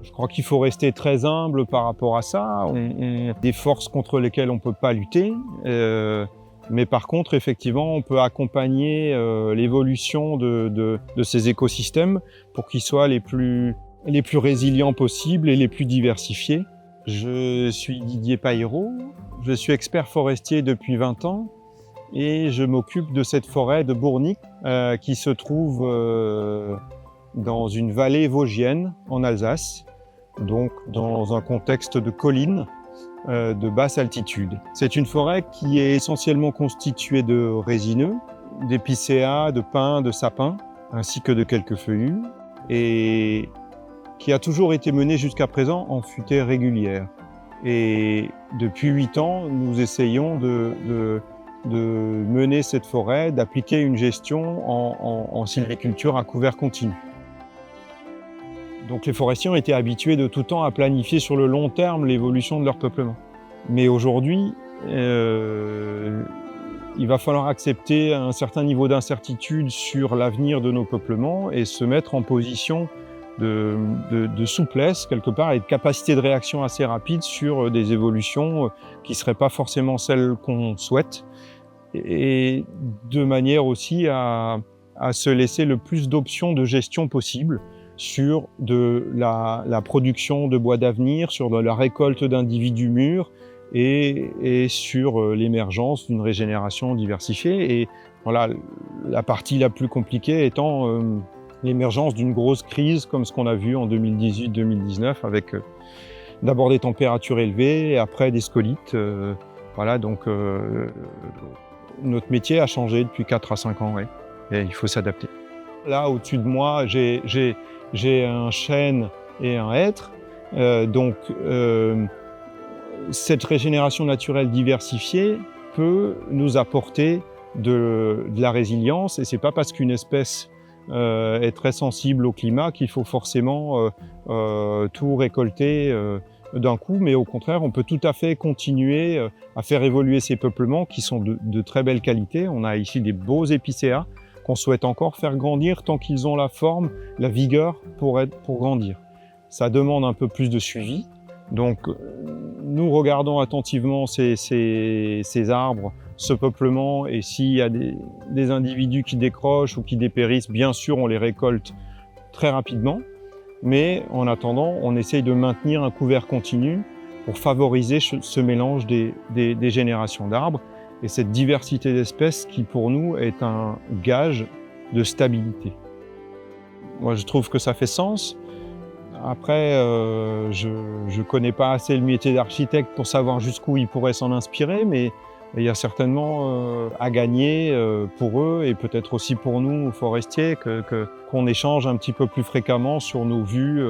Je crois qu'il faut rester très humble par rapport à ça. On a des forces contre lesquelles on ne peut pas lutter. Mais par contre, effectivement, on peut accompagner l'évolution de ces écosystèmes pour qu'ils soient les plus résilients possibles et les plus diversifiés. Je suis Didier Paillereau, je suis expert forestier depuis 20 ans et je m'occupe de cette forêt de Bournic qui se trouve dans une vallée vosgienne en Alsace, donc dans un contexte de collines de basse altitude. C'est une forêt qui est essentiellement constituée de résineux, d'épicéas, de pins, de sapins, ainsi que de quelques feuillus, et qui a toujours été menée jusqu'à présent en futaies régulières. Et depuis 8 ans, nous essayons de mener cette forêt, d'appliquer une gestion en sylviculture à couvert continu. Donc les forestiers ont été habitués de tout temps à planifier sur le long terme l'évolution de leur peuplement. Mais aujourd'hui, il va falloir accepter un certain niveau d'incertitude sur l'avenir de nos peuplements et se mettre en position de souplesse quelque part et de capacité de réaction assez rapide sur des évolutions qui ne seraient pas forcément celles qu'on souhaite, et de manière aussi à se laisser le plus d'options de gestion possible sur de la production de bois d'avenir, sur de la récolte d'individus mûrs et sur l'émergence d'une régénération diversifiée. Et voilà, la partie la plus compliquée étant l'émergence d'une grosse crise comme ce qu'on a vu en 2018-2019 avec d'abord des températures élevées et après des scolites. Voilà, donc notre métier a changé depuis 4 à 5 ans, ouais, et il faut s'adapter. Là, au-dessus de moi, j'ai un chêne et un hêtre. Cette régénération naturelle diversifiée peut nous apporter de la résilience, et c'est pas parce qu'une espèce est très sensible au climat qu'il faut forcément tout récolter d'un coup, mais au contraire, on peut tout à fait continuer à faire évoluer ces peuplements qui sont de très belle qualité. On a ici des beaux épicéas qu'on souhaite encore faire grandir tant qu'ils ont la forme, la vigueur pour grandir. Ça demande un peu plus de suivi. Donc, nous regardons attentivement ces arbres, ce peuplement, et s'il y a des individus qui décrochent ou qui dépérissent, bien sûr, on les récolte très rapidement. Mais en attendant, on essaye de maintenir un couvert continu pour favoriser ce mélange des générations d'arbres et cette diversité d'espèces qui, pour nous, est un gage de stabilité. Moi, je trouve que ça fait sens. Après, je ne connais pas assez le métier d'architecte pour savoir jusqu'où ils pourraient s'en inspirer, mais il y a certainement à gagner pour eux et peut-être aussi pour nous, forestiers, qu'on échange un petit peu plus fréquemment sur nos vues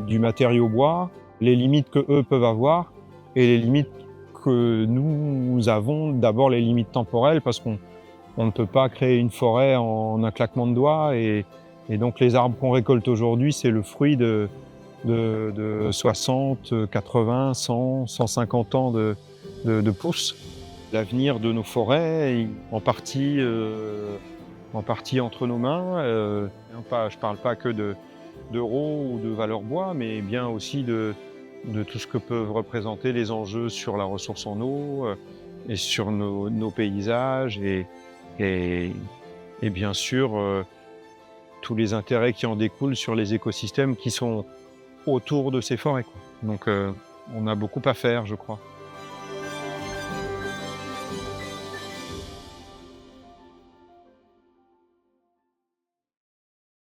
du matériau bois, les limites que eux peuvent avoir et les limites que nous avons. D'abord les limites temporelles, parce qu'on ne peut pas créer une forêt en un claquement de doigts, et donc les arbres qu'on récolte aujourd'hui, c'est le fruit de 60, 80, 100, 150 ans de pousses. L'avenir de nos forêts est en partie entre nos mains. Je ne parle pas que d'euros ou de valeur bois, mais bien aussi de tout ce que peuvent représenter les enjeux sur la ressource en eau et sur nos paysages et bien sûr tous les intérêts qui en découlent sur les écosystèmes qui sont autour de ces forêts, quoi. Donc on a beaucoup à faire, je crois.